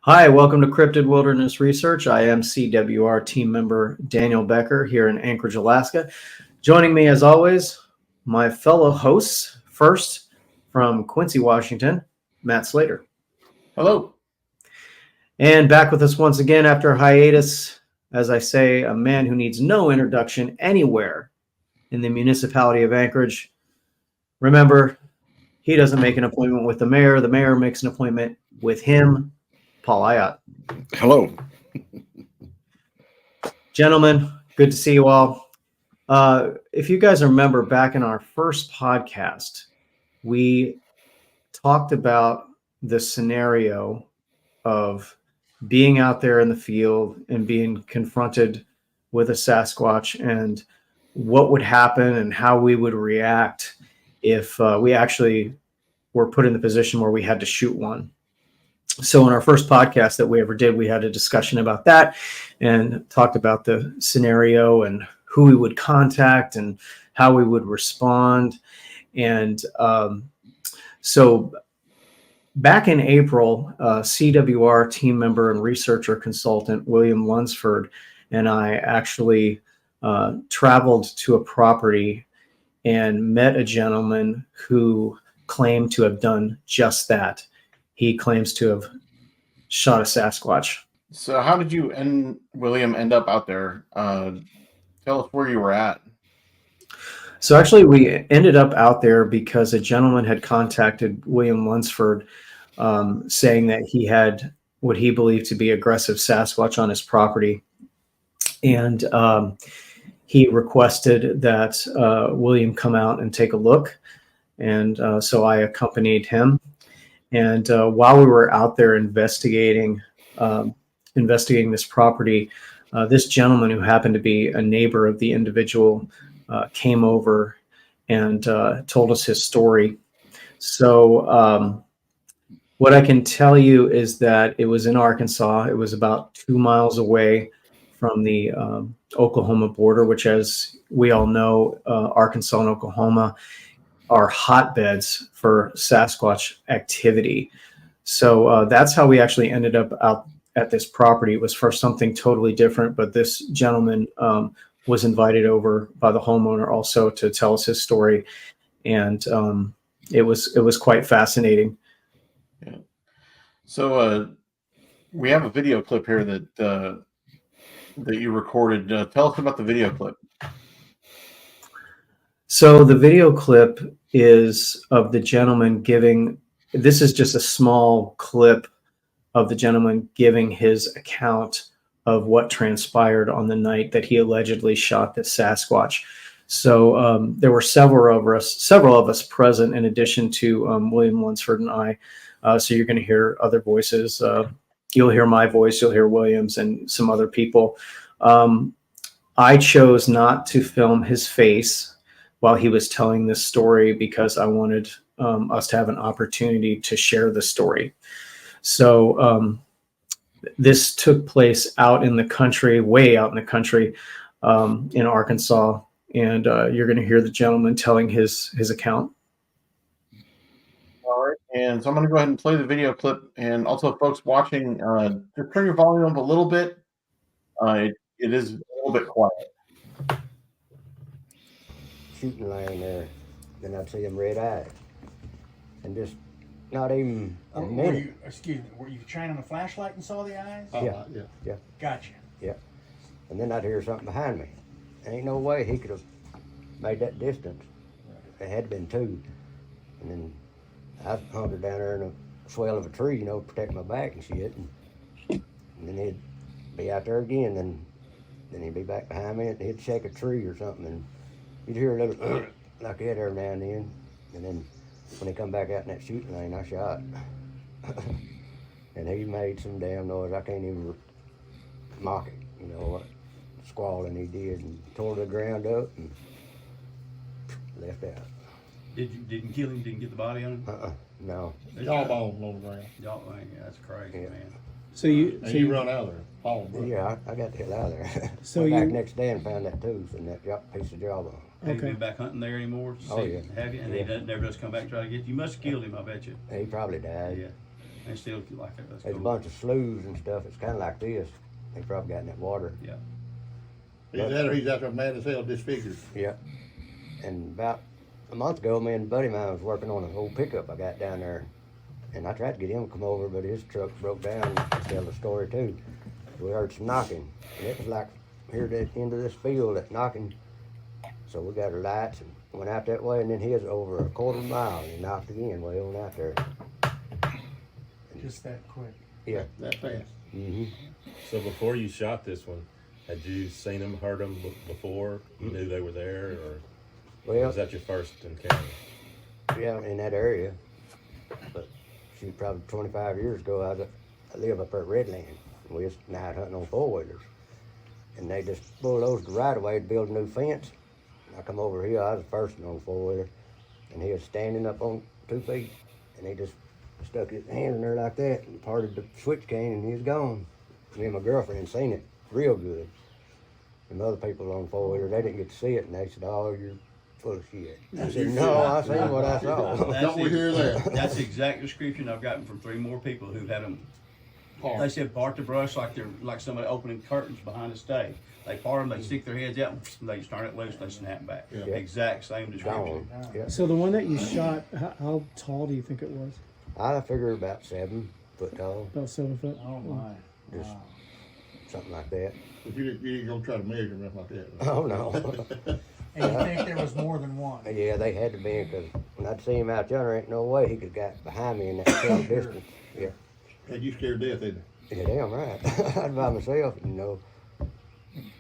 Hi, welcome to Cryptid Wilderness Research. I am CWR team member Daniel Becker here in Anchorage, Alaska. Joining me as always, my fellow hosts. First, from Quincy, Washington, Matt Slater. Hello. And back with us once again after a hiatus, as I say, a man who needs no introduction anywhere in the municipality of Anchorage. Remember, he doesn't make an appointment with the mayor makes an appointment with him. Paul Ayotte. Hello. Gentlemen, good to see you all. If you guys remember back in our first podcast, we talked about the scenario of being out there in the field and being confronted with a Sasquatch and what would happen and how we would react if we actually were put in the position where we had to shoot one. So in our first podcast that we ever did, we had a discussion about that and talked about the scenario and who we would contact and how we would respond. And so back in April, CWR team member and researcher consultant William Lunsford and I actually traveled to a property and met a gentleman who claimed to have done just that. He claims to have shot a Sasquatch. So how did you and William end up out there? Tell us where you were at. So actually we ended up out there because a gentleman had contacted William Lunsford saying that he had what he believed to be aggressive Sasquatch on his property. And he requested that William come out and take a look. And so I accompanied him. And while we were out there investigating this property, this gentleman who happened to be a neighbor of the individual came over and told us his story. So what I can tell you is that it was in Arkansas. It was about 2 miles away from the Oklahoma border, which, as we all know, Arkansas and Oklahoma are hotbeds for Sasquatch activity. So that's how we actually ended up out at this property. It was for something totally different, but this gentleman was invited over by the homeowner also to tell us his story. And it was quite fascinating. Yeah. So we have a video clip here that you recorded. Tell us about the video clip. So the video clip is of the gentleman giving, this is just a small clip of the gentleman giving his account of what transpired on the night that he allegedly shot the Sasquatch. So there were several of us present in addition to William Lunsford and I. So you're going to hear other voices. You'll hear my voice, you'll hear William's and some other people. I chose not to film his face while he was telling this story because I wanted us to have an opportunity to share the story. So this took place out in the country, way out in the country in Arkansas. And you're going to hear the gentleman telling his account. All right. And so I'm going to go ahead and play the video clip. And also, folks watching, just turn your volume up a little bit. It is a little bit quiet. Shooting laying there, then I'd see him red-eyed, and just not even a minute. Were you shining a flashlight and saw the eyes? Yeah. Gotcha. Yeah. And then I'd hear something behind me. Ain't no way he could have made that distance. It had been two. And then I hunkered down there in a swell of a tree, to protect my back and shit. And then he'd be out there again, then he'd be back behind me, and he'd shake a tree or something, and you'd hear a little like that every now and then. And then when he come back out in that shooting lane, I shot. And he made some damn noise. I can't even mock it, what squalling he did, and tore the ground up and left out. Didn't kill him? Didn't get the body on him? No. Jawbone on the ground. Jawbone, that's crazy, Yeah. man. So you run out of there. Paul, Yeah, I got the hell out of there. So Went back you- next day and found that tooth and that piece of jawbone. Have you been back hunting there anymore? Oh, yeah. Have you? And Yeah. he never does come back and try to get you. You must have killed him, I bet you. He probably died. Yeah. They still like it. That's There's cool. a bunch of sloughs and stuff. It's kind of like this. They probably got in that water. Yeah. He's out there mad as hell, disfigured. Yeah. And about a month ago, me and a buddy of mine was working on an old pickup I got down there. And I tried to get him to come over, but his truck broke down to tell the story too. We heard some knocking. And it was like here at the end of this field, that knocking. So we got our lights and went out that way, and then his over a quarter mile, and he knocked again way on out there. Just that quick. Yeah. That fast. Mm-hmm. So before you shot this one, had you seen them, heard them before? You knew they were there, or Well, was that your first encounter? yeah, in that area. But shoot, probably 25 years ago, I live up there at Redland. We was night hunting on four-wheelers. And they just bulldozed the right away to build a new fence. I come over here, I was the first one on the four-wheeler, and he was standing up on 2 feet, and he just stuck his hand in there like that and parted the switch cane, and he was gone. Me and my girlfriend seen it real good. And the other people on the four-wheeler, they didn't get to see it, and they said, "Oh, you're full of shit." I said, "No, I seen what I saw." Don't we hear that? That's the exact description I've gotten from 3 more people who've had them. They said part the brush like they're like somebody opening curtains behind a stave. They part them, they stick their heads out, and they just turn it loose, they snap back. Yeah. Exact same description. Gone. Yeah. So the one that you shot, how tall do you think it was? I figure about 7 foot tall, About 7 foot? Oh my. Just- Wow. something like that. But you ain't gonna try to measure nothing like that. Right? Oh no. And you think there was more than one? Yeah, they had to be, because when I'd see him out yonder, ain't no way he could got behind me in that short distance. Yeah. Had you scared to death, didn't Yeah, damn right. I'd by myself, you know.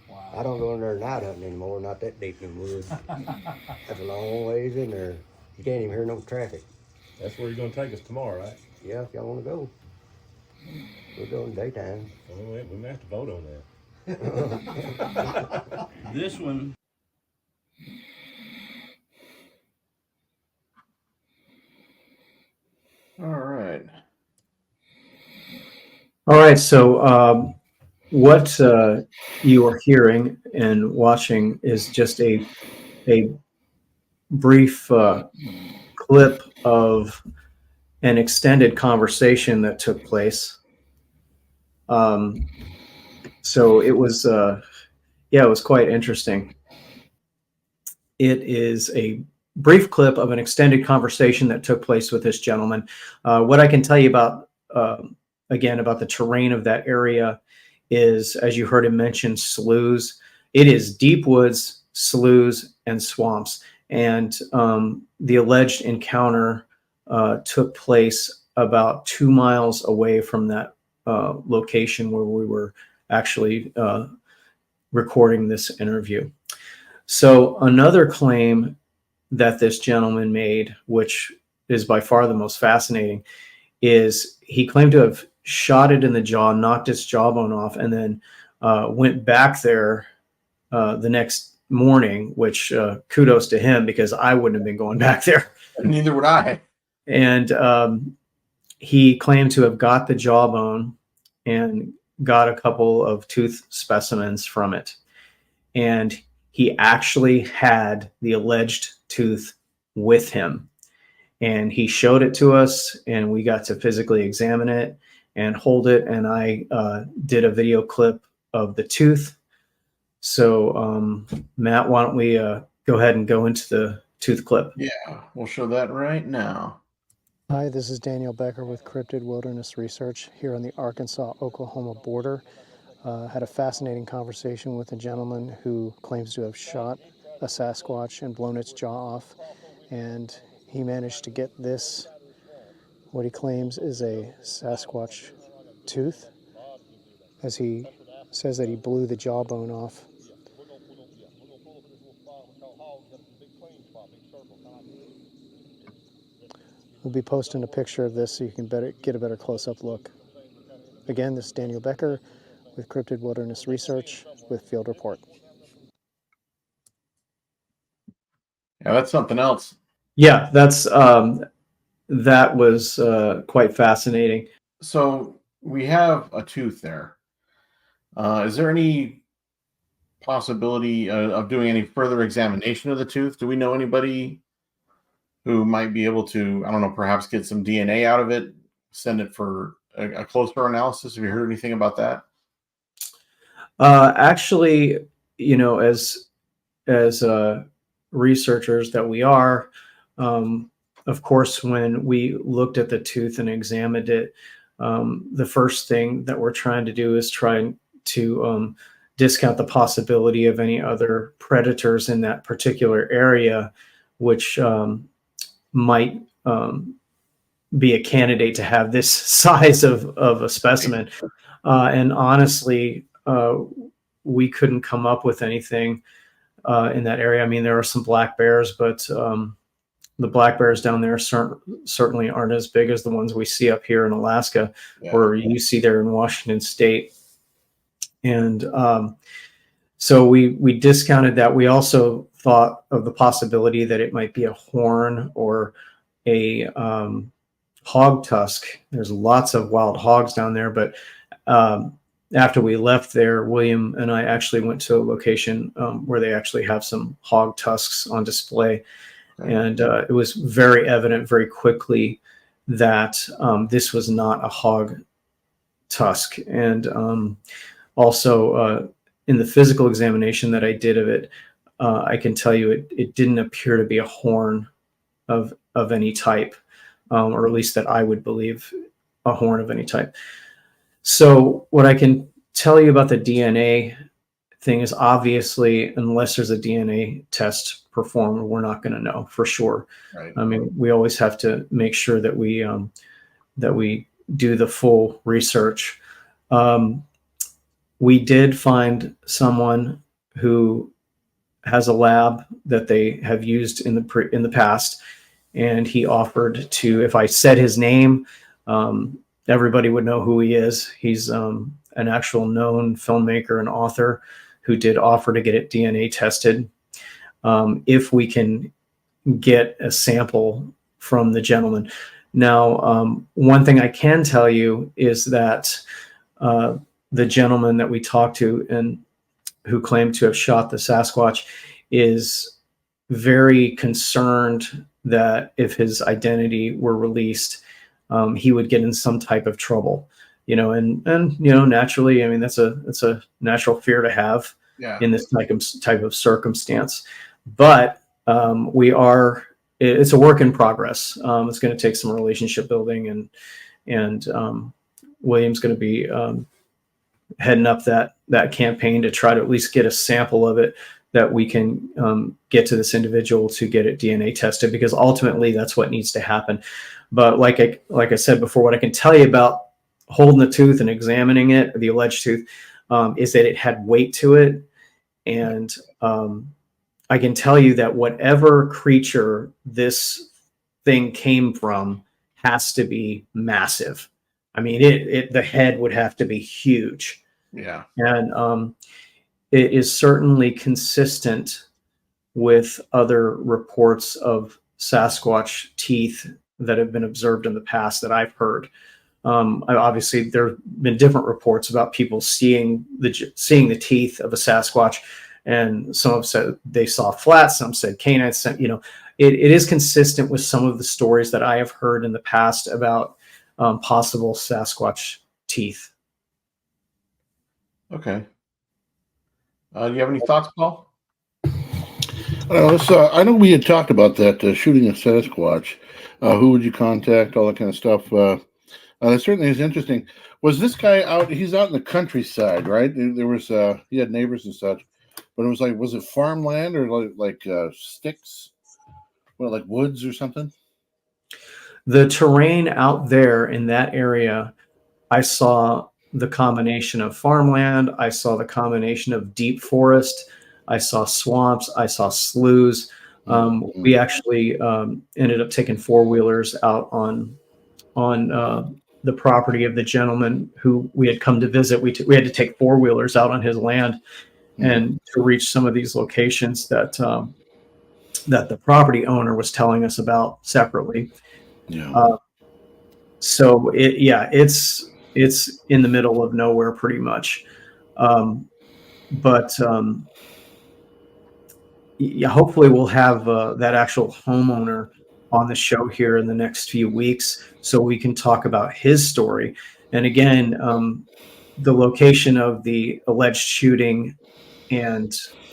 Wow. I don't go in there night hunting anymore, not that deep in the woods. That's a long ways in there. You can't even hear no traffic. That's where you're going to take us tomorrow, right? Yeah, if y'all want to go. We'll go in daytime. Well, we may have to vote on that. This one, All right. All right. So what you are hearing and watching is just a brief clip of an extended conversation that took place. So it was, it was quite interesting. It is a brief clip of an extended conversation that took place with this gentleman. What I can tell you about, again, about the terrain of that area is, as you heard him mention, sloughs. It is deep woods, sloughs, and swamps. And the alleged encounter took place about 2 miles away from that location where we were actually recording this interview. So another claim that this gentleman made, which is by far the most fascinating, is he claimed to have shot it in the jaw, knocked its jawbone off, and then went back there the next morning, which kudos to him, because I wouldn't have been going back there. Neither would I. And he claimed to have got the jawbone and got a couple of tooth specimens from it. And he actually had the alleged tooth with him. And he showed it to us, and we got to physically examine it and hold it. And I did a video clip of the tooth. So, Matt, why don't we go ahead and go into the tooth clip? Yeah, we'll show that right now. Hi, this is Daniel Becker with Cryptid Wilderness Research here on the Arkansas-Oklahoma border. Had a fascinating conversation with a gentleman who claims to have shot a Sasquatch and blown its jaw off. And he managed to get this, what he claims is a Sasquatch tooth, as he says that he blew the jawbone off. We'll be posting a picture of this so you can get a better close-up look. Again, this is Daniel Becker with Cryptid Wilderness Research with Field Report. Yeah, that's something else. Yeah, that's that was quite fascinating. So we have a tooth there. Is there any possibility of doing any further examination of the tooth? Do we know anybody who might be able to, I don't know, perhaps get some DNA out of it, send it for a closer analysis? Have you heard anything about that? Actually, as researchers that we are, of course, when we looked at the tooth and examined it, the first thing that we're trying to do is try to discount the possibility of any other predators in that particular area, which might be a candidate to have this size of a specimen. And honestly, we couldn't come up with anything in that area. I mean, there are some black bears, but the black bears down there certainly aren't as big as the ones we see up here in Alaska, or you see there in Washington State. And so we discounted that. We also thought of the possibility that it might be a horn or a hog tusk. There's lots of wild hogs down there, but after we left there, William and I actually went to a location where they actually have some hog tusks on display. And it was very evident very quickly that this was not a hog tusk. And also in the physical examination that I did of it, I can tell you it didn't appear to be a horn of any type, or at least that I would believe a horn of any type. So what I can tell you about the DNA thing is, obviously, unless there's a DNA test performed, we're not going to know for sure. Right. I mean, we always have to make sure that we do the full research. We did find someone who has a lab that they have used in the past, and he offered to, if I said his name, everybody would know who he is. He's an actual known filmmaker and author who did offer to get it DNA tested if we can get a sample from the gentleman. Now, one thing I can tell you is that the gentleman that we talked to and who claimed to have shot the Sasquatch is very concerned that if his identity were released, he would get in some type of trouble, and naturally, I mean, that's a natural fear to have in this type of circumstance. But it's a work in progress. It's going to take some relationship building, and William's going to be heading up that campaign to try to at least get a sample of it that we can get to this individual to get it DNA tested, because ultimately that's what needs to happen. But like I said before, what I can tell you about holding the tooth and examining it, the alleged tooth, is that it had weight to it. And I can tell you that whatever creature this thing came from has to be massive. I mean, the head would have to be huge. Yeah. And it is certainly consistent with other reports of Sasquatch teeth that have been observed in the past that I've heard. Obviously, there have been different reports about people seeing the teeth of a Sasquatch, and some have said they saw flat, some said canines. It is consistent with some of the stories that I have heard in the past about possible Sasquatch teeth. Okay. Do you have any thoughts, Paul? I know we had talked about that, shooting a Sasquatch. Who would you contact? All that kind of stuff. That certainly is interesting. Was this guy out? He's out in the countryside, right? There was he had neighbors and such, but it was was it farmland or like sticks? Well, like woods or something? The terrain out there in that area, I saw the combination of farmland. I saw the combination of deep forest. I saw swamps. I saw sloughs. We actually ended up taking four-wheelers out on the property of the gentleman who we had come to visit. We had to take four-wheelers out on his land and to reach some of these locations that the property owner was telling us about separately. Yeah. So it's in the middle of nowhere pretty much. But hopefully we'll have that actual homeowner on the show here in the next few weeks so we can talk about his story. And again, the location of the alleged shooting and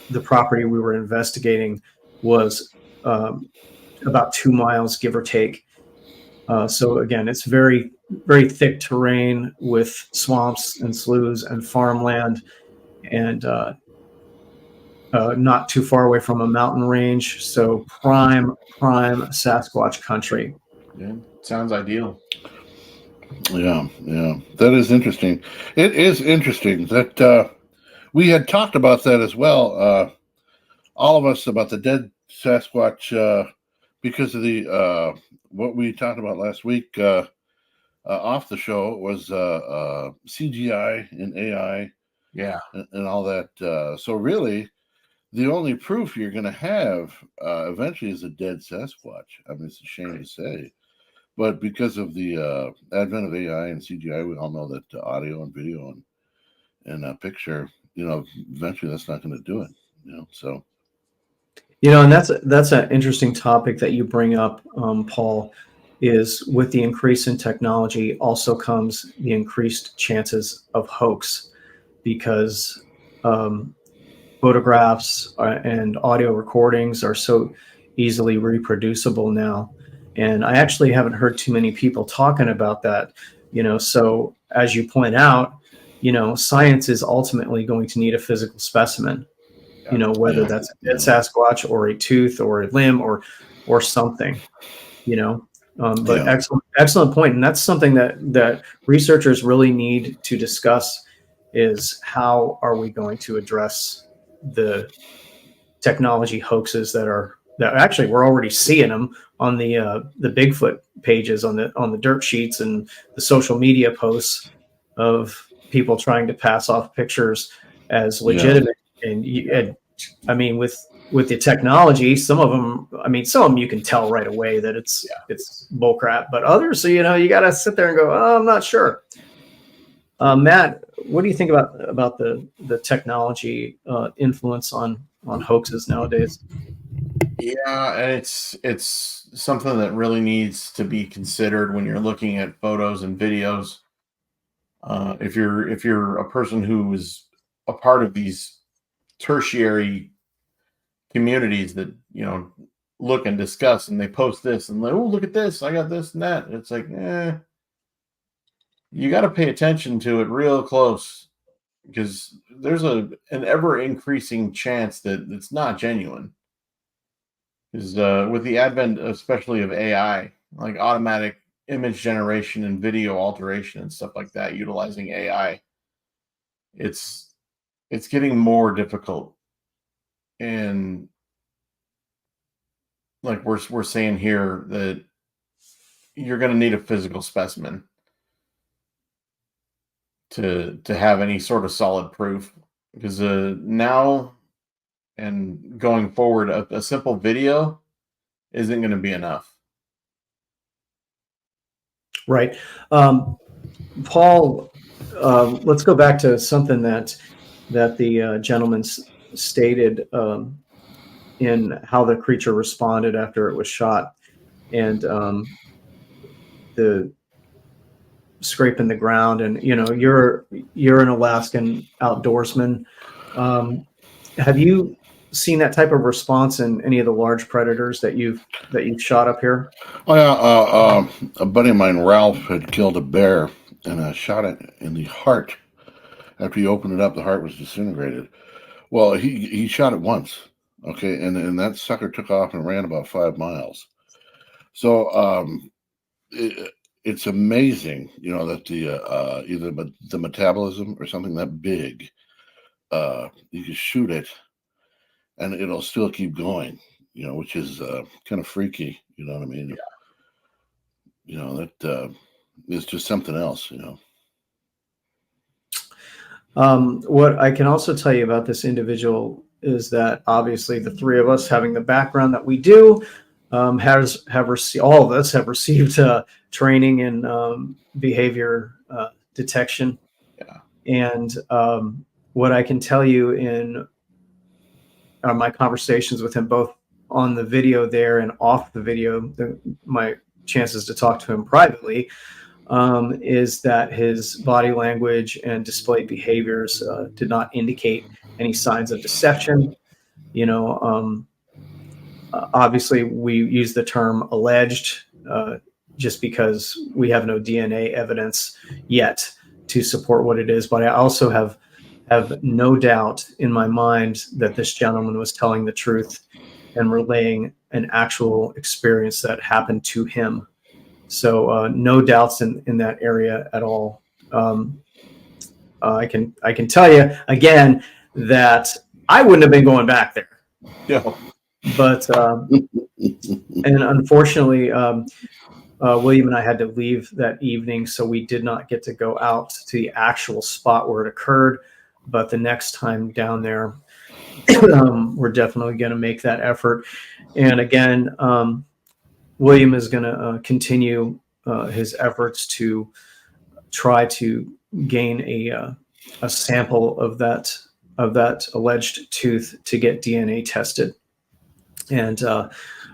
the property we were investigating was about 2 miles, give or take. So again, it's very, very thick terrain with swamps and sloughs and farmland, and not too far away from a mountain range. So prime Sasquatch country. Yeah, sounds ideal. Yeah, that is interesting. It is interesting that we had talked about that as well. All of us about the dead Sasquatch because of the what we talked about last week off the show was CGI and AI, and all that. So really, the only proof you're going to have eventually is a dead Sasquatch. I mean, it's a shame to say. But because of the advent of AI and CGI, we all know that audio and video and picture, eventually that's not going to do it. So. And that's an interesting topic that you bring up, Paul. Is with the increase in technology also comes the increased chances of hoax, because photographs and audio recordings are so easily reproducible now. And I actually haven't heard too many people talking about that, so as you point out, science is ultimately going to need a physical specimen, whether that's a dead Sasquatch or a tooth or a limb or something, but excellent point. And that's something that researchers really need to discuss, is how are we going to address the technology hoaxes that actually we're already seeing them on the Bigfoot pages, on the dirt sheets and the social media posts of people trying to pass off pictures as legitimate. And I mean, with the technology, some of them you can tell right away that it's bullcrap, but others, you got to sit there and go, oh, I'm not sure. Matt, what do you think about the technology influence on hoaxes nowadays? Yeah, and it's something that really needs to be considered when you're looking at photos and videos. If you're a person who is a part of these tertiary communities that look and discuss, and they post this and like, oh, look at this, I got this and that. It's like, you got to pay attention to it real close, because there's an ever increasing chance that it's not genuine. Is with the advent, especially of AI, like automatic image generation and video alteration and stuff like that, utilizing AI, it's getting more difficult. And like we're saying here, that you're going to need a physical specimen to have any sort of solid proof, because now and going forward, a simple video isn't going to be enough. Right. Paul, let's go back to something that the gentleman stated in how the creature responded after it was shot, and the scraping the ground. And you're an Alaskan outdoorsman. Have you seen that type of response in any of the large predators that you've shot up here? Oh yeah, a buddy of mine, Ralph, had killed a bear and shot it in the heart. After he opened it up, the heart was disintegrated. Well, he shot it once, okay, and that sucker took off and ran about 5 miles. So it's amazing, that the either the metabolism or something that big, you can shoot it and it'll still keep going, which is kind of freaky. You know what I mean? Yeah. That is just something else. What I can also tell you about this individual is that obviously the three of us, having the background that we do, all of us have received training in behavior detection. Yeah. And what I can tell you in my conversations with him, both on the video there and off the video, my chances to talk to him privately, is that his body language and displayed behaviors did not indicate any signs of deception. Obviously, we use the term alleged just because we have no DNA evidence yet to support what it is. But I also have no doubt in my mind that this gentleman was telling the truth and relaying an actual experience that happened to him. So no doubts in that area at all. I can tell you again that I wouldn't have been going back there. Yeah. But and unfortunately, William and I had to leave that evening, so we did not get to go out to the actual spot where it occurred. But the next time down there, we're definitely going to make that effort. And again, William is going to continue his efforts to try to gain a sample of that alleged tooth to get DNA tested. And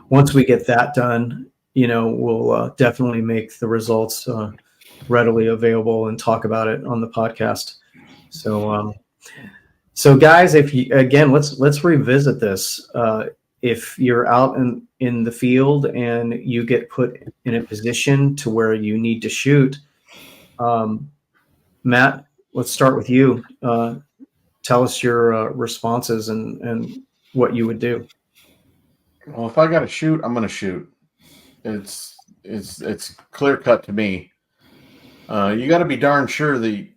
once we get that done, we'll definitely make the results readily available and talk about it on the podcast. So guys, if you, again, let's revisit this. If you're out in the field and you get put in a position to where you need to shoot, Matt, let's start with you. Tell us your responses and what you would do. Well, if I got to shoot, I'm going to shoot. It's clear cut to me. You got to be darn sure that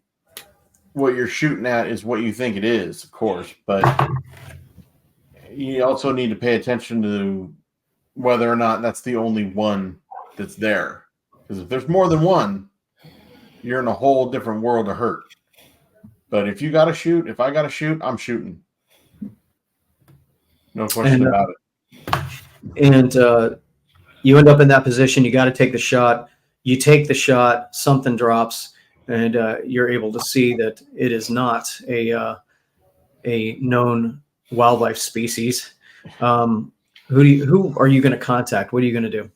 what you're shooting at is what you think it is, of course, but you also need to pay attention to whether or not that's the only one that's there. Because if there's more than one, you're in a whole different world of hurt. But if you got to shoot, if I got to shoot, I'm shooting. No question about it. And you end up in that position. You got to take the shot. You take the shot, something drops, and you're able to see that it is not a known wildlife species. Who are you going to contact? What are you going to do?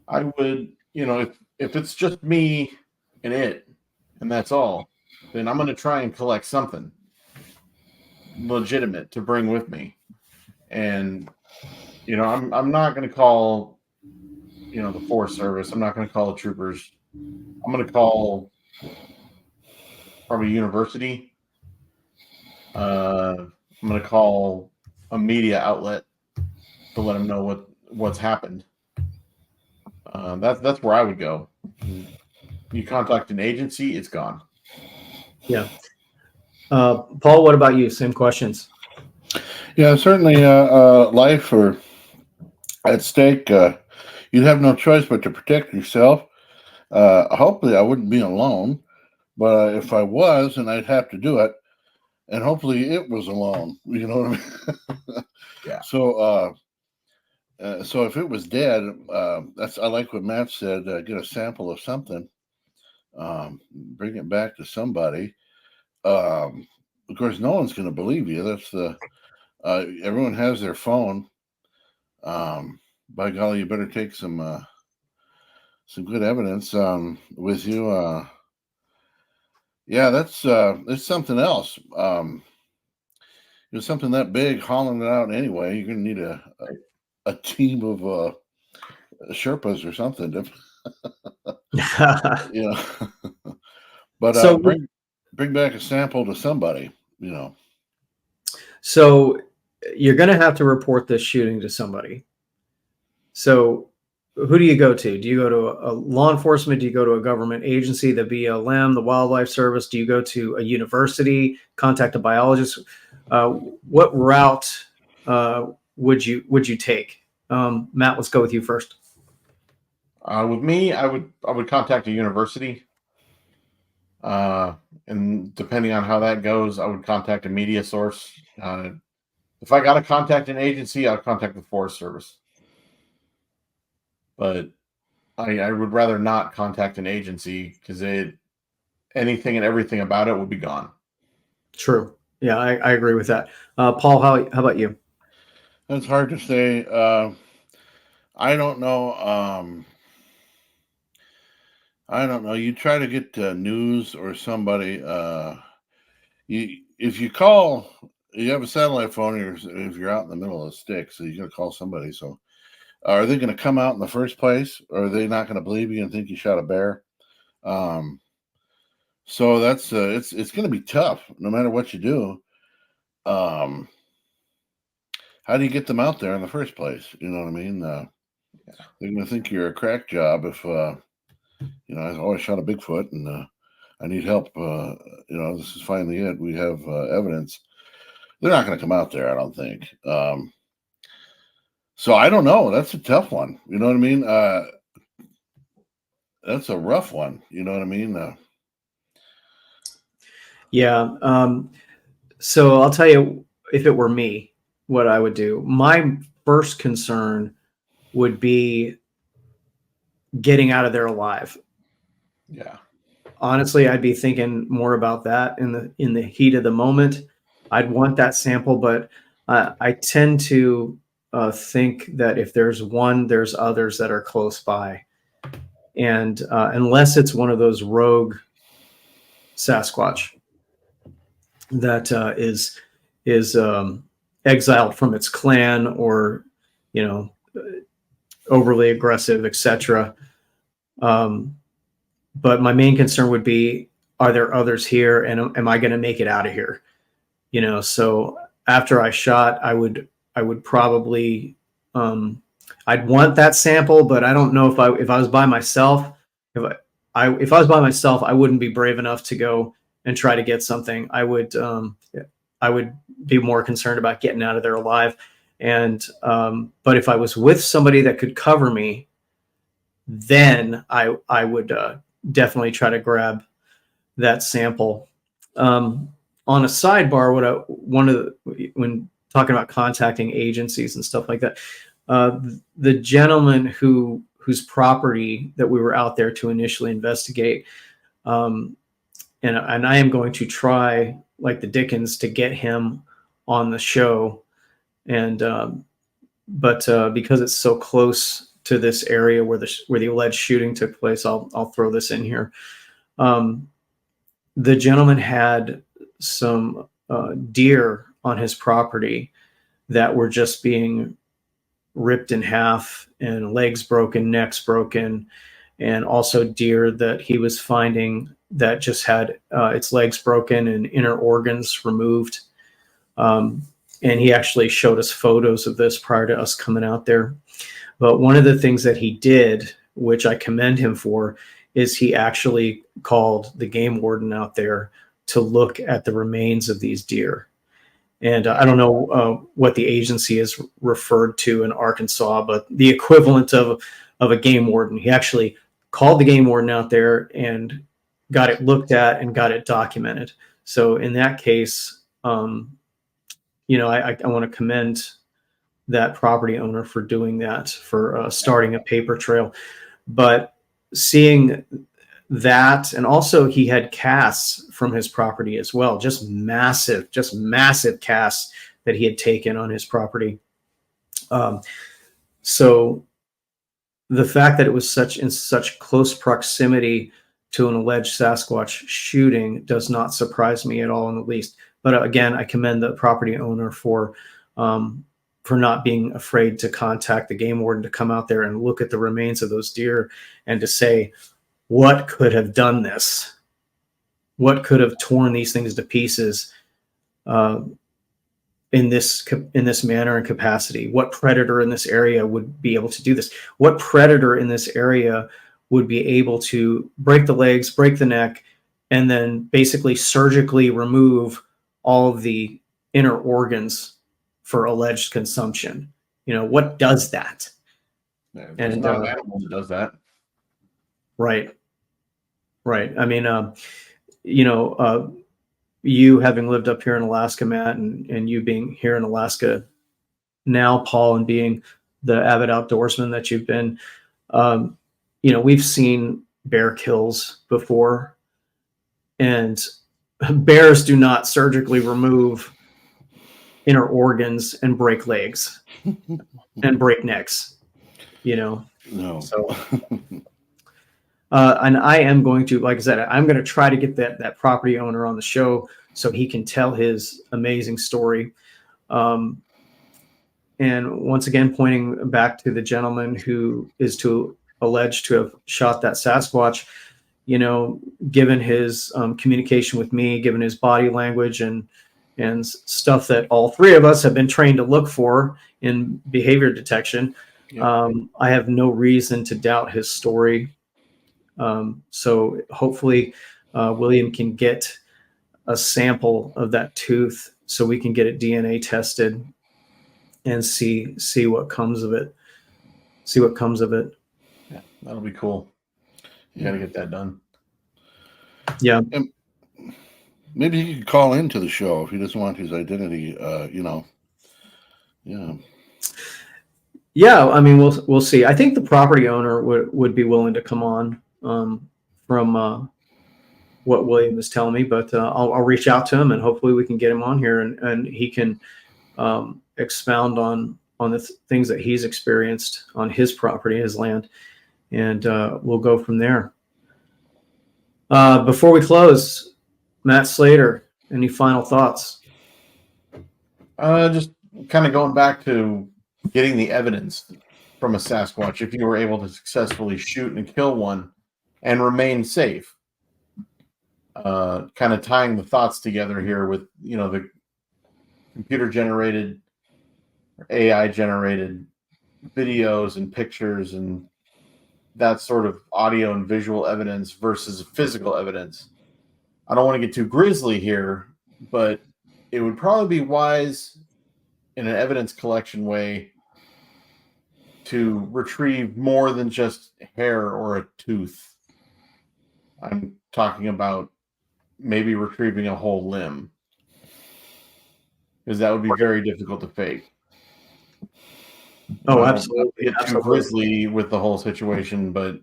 I would, if it's just me and it, and that's all, then I'm going to try and collect something legitimate to bring with me. And, I'm not going to call, the Forest Service. I'm not going to call the troopers. I'm going to call probably university. I'm going to call a media outlet to let them know what's happened. That's where I would go. You contact an agency, it's gone. Yeah. Paul, what about you? Same questions. Yeah, certainly life are at stake. You'd have no choice but to protect yourself. Hopefully I wouldn't be alone, but if I was, and I'd have to do it, and hopefully it was alone. You know what I mean? Yeah. So if it was dead, I like what Matt said. Get a sample of something, bring it back to somebody. Of course, no one's going to believe you. That's everyone has their phone. By golly, you better take some good evidence with you. Yeah, that's it's something else. It's something that big, hauling it out anyway. You're going to need a team of Sherpas or something. But So- bring back a sample to somebody. So you're going to have to report this shooting to somebody. So who do you go to? Do you go to a law enforcement? Do you go to a government agency, the BLM, the Wildlife Service? Do you go to a university, contact a biologist? What route would you take? Matt, let's go with you first. With me, I would contact a university. And depending on how that goes, I would contact a media source. If I got to contact an agency, I'll contact the Forest Service. But I would rather not contact an agency because anything and everything about it would be gone. True. Yeah, I agree with that. Paul, how about you? That's hard to say. I don't know. I don't know. You try to get news or somebody. If you call, you have a satellite phone, or if you're out in the middle of the sticks, so you're gonna call somebody. So, are they going to come out in the first place, or are they not going to believe you and think you shot a bear? So that's it's going to be tough, no matter what you do. How do you get them out there in the first place? You know what I mean? They're going to think you're a crack job if I always shot a Bigfoot and I need help. This is finally it. We have evidence. They're not going to come out there, I don't think. So I don't know. That's a tough one. You know what I mean? That's a rough one. You know what I mean? Yeah. So I'll tell you, if it were me, what I would do. My first concern would be getting out of there alive. Yeah. Honestly, I'd be thinking more about that in the heat of the moment. I'd want that sample, but I tend to think that if there's one, there's others that are close by, and unless it's one of those rogue Sasquatch that is exiled from its clan, or overly aggressive, etc. But my main concern would be, are there others here, and am I going to make it out of here? So after I shot, I would probably I'd want that sample, but I don't know if I was by myself, if I was by myself, I wouldn't be brave enough to go and try to get something. I would be more concerned about getting out of there alive. And but if I was with somebody that could cover me, then I would definitely try to grab that sample. On a sidebar, when talking about contacting agencies and stuff like that, the gentleman whose property that we were out there to initially investigate, and I am going to try like the Dickens to get him on the show, and but because it's so close to this area where the alleged shooting took place, I'll throw this in here. The gentleman had some deer on his property that were just being ripped in half, and legs broken, necks broken, and also deer that he was finding that just had its legs broken and inner organs removed. And he actually showed us photos of this prior to us coming out there. But one of the things that he did, which I commend him for, is he actually called the game warden out there to look at the remains of these deer. And I don't know what the agency is referred to in Arkansas, but the equivalent of a game warden. He actually called the game warden out there and got it looked at and got it documented. So in that case, I want to commend that property owner for doing that, for starting a paper trail. But seeing that, and also he had casts from his property as well, just massive casts that he had taken on his property. So the fact that it was in such close proximity to an alleged Sasquatch shooting does not surprise me at all in the least. But again, I commend the property owner for not being afraid to contact the game warden to come out there and look at the remains of those deer and to say, what could have done this? What could have torn these things to pieces in this manner and capacity? What predator in this area would be able to do this? What predator in this area would be able to break the legs, break the neck, and then basically surgically remove all of the inner organs for alleged consumption? What does that? Yeah, there's not an animal that does that. Right. I mean, you having lived up here in Alaska, Matt, and you being here in Alaska now, Paul, and being the avid outdoorsman that you've been, we've seen bear kills before, and bears do not surgically remove inner organs and break legs and break necks, No. So, and I am going to, like I said, I'm going to try to get that property owner on the show so he can tell his amazing story. And once again, pointing back to the gentleman who is alleged to have shot that Sasquatch, given his communication with me, given his body language and stuff that all three of us have been trained to look for in behavior detection, I have no reason to doubt his story. So hopefully William can get a sample of that tooth so we can get it DNA tested and see what comes of it. Yeah, that'll be cool. You got to get that done. Yeah. And maybe he could call into the show if he doesn't want his identity, Yeah. Yeah, I mean, we'll see. I think the property owner would be willing to come on from what William is telling me, but I'll reach out to him and hopefully we can get him on here and he can expound on the things that he's experienced on his property, his land, and we'll go from there. Before we close, Matt Slater, any final thoughts? Just kind of going back to getting the evidence from a Sasquatch. If you were able to successfully shoot and kill one and remain safe, kind of tying the thoughts together here with, the computer generated, AI generated videos and pictures and that sort of audio and visual evidence versus physical evidence. I don't want to get too grisly here, but it would probably be wise in an evidence collection way to retrieve more than just hair or a tooth. I'm talking about maybe retrieving a whole limb, because that would be very difficult to fake. Oh, absolutely. Get too grisly with the whole situation, but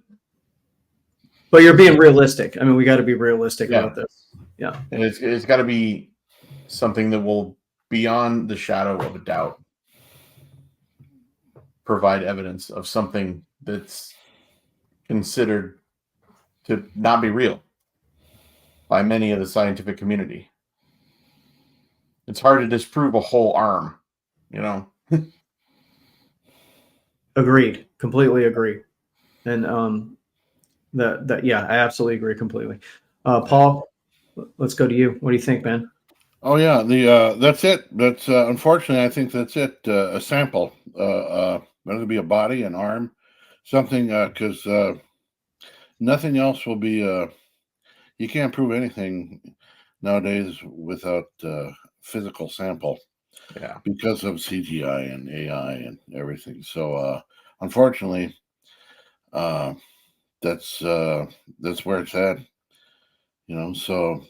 you're being realistic. I mean, we got to be realistic about this. Yeah, and it's got to be something that will, beyond the shadow of a doubt, provide evidence of something that's considered to not be real by many of the scientific community. It's hard to disprove a whole arm, Agreed. Completely agree. And I absolutely agree completely. Paul, let's go to you. What do you think, man? Oh yeah, that's it. That's unfortunately, I think that's it. A sample, whether it be a body, an arm, something, because nothing else will be. You can't prove anything nowadays without physical sample. Yeah, because of CGI and AI and everything. So unfortunately, that's where it's at. So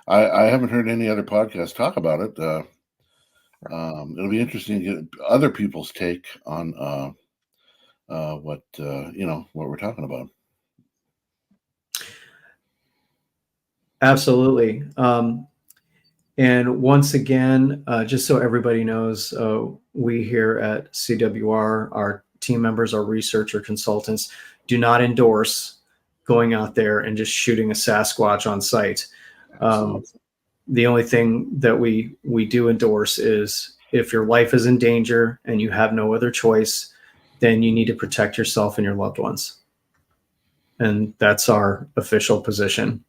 I haven't heard any other podcast talk about it. It'll be interesting to get other people's take on what we're talking about. Absolutely. And once again, just so everybody knows, we here at CWR, our team members, our researcher consultants, do not endorse going out there and just shooting a Sasquatch on site. The only thing that we do endorse is if your life is in danger and you have no other choice, then you need to protect yourself and your loved ones. And that's our official position.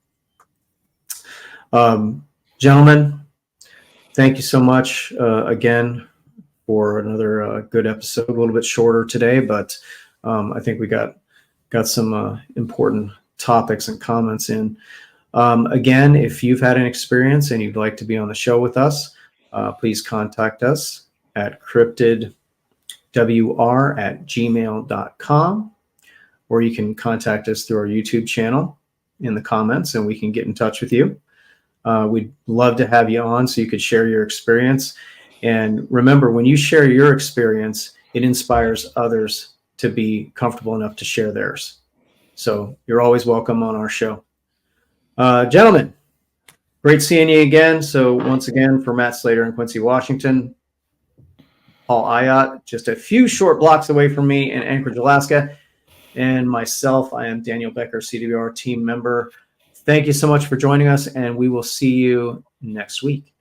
Gentlemen, thank you so much again for another good episode. A little bit shorter today, but I think we got some important topics and comments in. Again, if you've had an experience and you'd like to be on the show with us, please contact us at cryptidwr@gmail.com, or you can contact us through our YouTube channel in the comments and we can get in touch with you. We'd love to have you on so you could share your experience. And remember, when you share your experience, it inspires others to be comfortable enough to share theirs. So you're always welcome on our show. Gentlemen, Great seeing you again. So once again, for Matt Slater in Quincy, Washington, Paul Ayat, just a few short blocks away from me in Anchorage, Alaska, and myself, I am Daniel Becker, CWR team member. Thank you so much for joining us, and we will see you next week.